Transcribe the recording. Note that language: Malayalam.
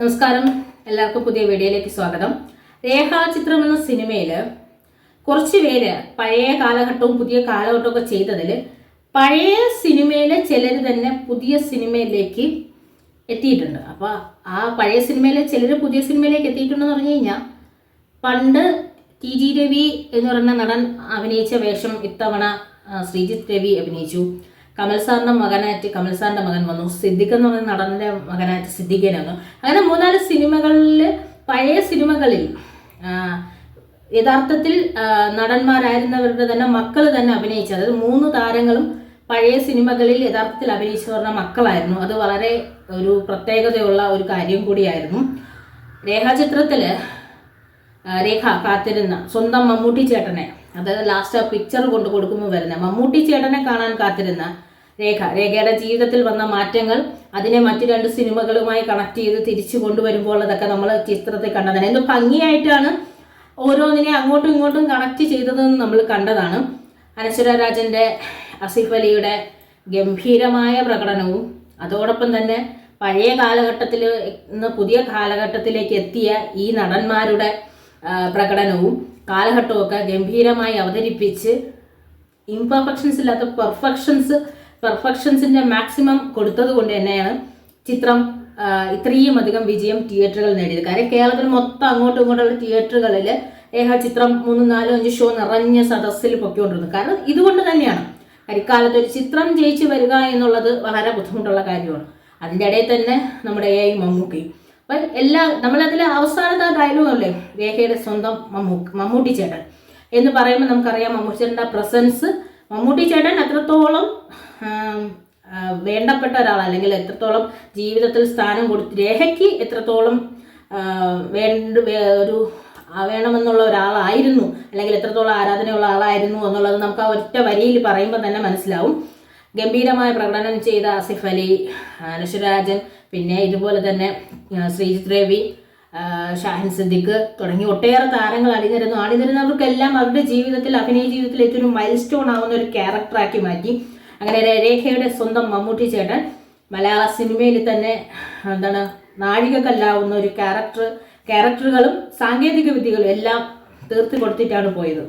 നമസ്കാരം, എല്ലാവർക്കും പുതിയ വീഡിയോയിലേക്ക് സ്വാഗതം. രേഖാചിത്രം എന്ന സിനിമയിൽ കുറച്ച് പേര് പഴയ കാലഘട്ടവും പുതിയ കാലഘട്ടവും ഒക്കെ ചെയ്തതിൽ പഴയ സിനിമയിലെ ചിലർ തന്നെ പുതിയ സിനിമയിലേക്ക് എത്തിയിട്ടുണ്ട്. അപ്പോൾ ആ പഴയ സിനിമയിലെ ചിലർ പുതിയ സിനിമയിലേക്ക് എത്തിയിട്ടുണ്ടെന്ന് പറഞ്ഞു കഴിഞ്ഞാൽ, പണ്ട് TG രവി എന്ന് പറയുന്ന നടൻ അഭിനയിച്ച വേഷം ഇത്തവണ ശ്രീജിത്ത് രവി അഭിനയിച്ചു. കമൽ സാറിൻ്റെ മകൻ വന്നു. സിദ്ദിഖ് എന്ന് പറയുന്ന നടൻ്റെ മകനായിട്ട് സിദ്ദിഖിനെ വന്നു. അങ്ങനെ 3-4 സിനിമകളിൽ, പഴയ സിനിമകളിൽ യഥാർത്ഥത്തിൽ നടന്മാരായിരുന്നവരുടെ തന്നെ മക്കൾ തന്നെ അഭിനയിച്ചു. അതായത് 3 താരങ്ങളും പഴയ സിനിമകളിൽ യഥാർത്ഥത്തിൽ അഭിനയിച്ചവരുടെ മക്കളായിരുന്നു. അത് വളരെ ഒരു പ്രത്യേകതയുള്ള ഒരു കാര്യം കൂടിയായിരുന്നു. രേഖാചിത്രത്തിൽ രേഖ കാത്തിരുന്ന സ്വന്തം മമ്മൂട്ടി ചേട്ടനെ, അതായത് ലാസ്റ്റ് ആ പിക്ചർ കൊണ്ട് കൊടുക്കുമ്പോൾ വരുന്ന മമ്മൂട്ടി ചേട്ടനെ കാണാൻ കാത്തിരുന്ന രേഖയുടെ ജീവിതത്തിൽ വന്ന മാറ്റങ്ങൾ, അതിനെ മറ്റു 2 സിനിമകളുമായി കണക്ട് ചെയ്ത് തിരിച്ചു കൊണ്ടുവരുമ്പോൾ അതൊക്കെ നമ്മൾ ചിത്രത്തിൽ കണ്ടതാണ്. എന്ത് ഭംഗിയായിട്ടാണ് ഓരോന്നിനെ അങ്ങോട്ടും ഇങ്ങോട്ടും കണക്ട് ചെയ്തതെന്ന് നമ്മൾ കണ്ടതാണ്. അനശ്വര രാജൻ്റെ, ആസിഫ് അലിയുടെ ഗംഭീരമായ പ്രകടനവും, അതോടൊപ്പം തന്നെ പഴയ കാലഘട്ടത്തിൽ നിന്ന് പുതിയ കാലഘട്ടത്തിലേക്ക് എത്തിയ ഈ നടന്മാരുടെ പ്രകടനവും കാലഘട്ടവും ഒക്കെ ഗംഭീരമായി അവതരിപ്പിച്ച് ഇംപെർഫെക്ഷൻസ് ഇല്ലാത്ത പെർഫെക്ഷൻസിന്റെ മാക്സിമം കൊടുത്തത് കൊണ്ട് തന്നെയാണ് ചിത്രം ഇത്രയും അധികം വിജയം തിയേറ്ററുകൾ നേടിയത്. കാര്യം കേരളത്തിൽ മൊത്തം അങ്ങോട്ടും ഇങ്ങോട്ടുള്ള തിയേറ്ററുകളിൽ ചിത്രം 3, 4, 5 ഷോ നിറഞ്ഞ സദസ്സിൽ പൊക്കിക്കൊണ്ടിരുന്നു. കാരണം ഇതുകൊണ്ട് തന്നെയാണ്. കരിക്കാലത്ത് ഒരു ചിത്രം ജയിച്ചു വരിക എന്നുള്ളത് വളരെ ബുദ്ധിമുട്ടുള്ള കാര്യമാണ്. അതിൻ്റെ ഇടയിൽ തന്നെ നമ്മുടെ മമ്മൂട്ടി, അപ്പം നമ്മളതിൽ അവസാനത്തെ ഡയലോഗല്ലേ, രേഖയുടെ സ്വന്തം മമ്മൂട്ടി ചേട്ടൻ എന്ന് പറയുമ്പോൾ നമുക്കറിയാം മമ്മൂട്ടി ചേട്ടൻ്റെ പ്രസൻസ്. മമ്മൂട്ടി ചേട്ടൻ എത്രത്തോളം വേണ്ടപ്പെട്ട ഒരാൾ, അല്ലെങ്കിൽ എത്രത്തോളം ജീവിതത്തിൽ സ്ഥാനം കൊടുത്ത് രേഖയ്ക്ക് എത്രത്തോളം വേണമെന്നുള്ള ഒരാളായിരുന്നു, അല്ലെങ്കിൽ എത്രത്തോളം ആരാധനയുള്ള ആളായിരുന്നു എന്നുള്ളത് നമുക്ക് ആ ഒറ്റ വരിയിൽ പറയുമ്പോൾ തന്നെ മനസ്സിലാവും. ഗംഭീരമായ പ്രകടനം ചെയ്ത ആസിഫ് അലി, അനശ്വര രാജൻ, പിന്നെ ഇതുപോലെ തന്നെ ശ്രീജിത്ത് രവി, ഷാഹിൻ സിദ്ദിഖ് തുടങ്ങി ഒട്ടേറെ താരങ്ങൾ അണിനിരുന്നവർക്കെല്ലാം അവരുടെ ജീവിതത്തിൽ, അഭിനയ ജീവിതത്തിൽ ഏറ്റവും മൈൽ സ്റ്റോൺ ആവുന്ന ഒരു ക്യാരക്ടറാക്കി മാറ്റി. അങ്ങനെ രേഖയുടെ സ്വന്തം മമ്മൂട്ടി ചേട്ടൻ മലയാള സിനിമയിൽ തന്നെ നാഴികക്കല്ലാവുന്ന ഒരു ക്യാരക്ടറുകളും സാങ്കേതിക വിദ്യകളും എല്ലാം തീർത്ത് കൊടുത്തിട്ടാണ് പോയത്.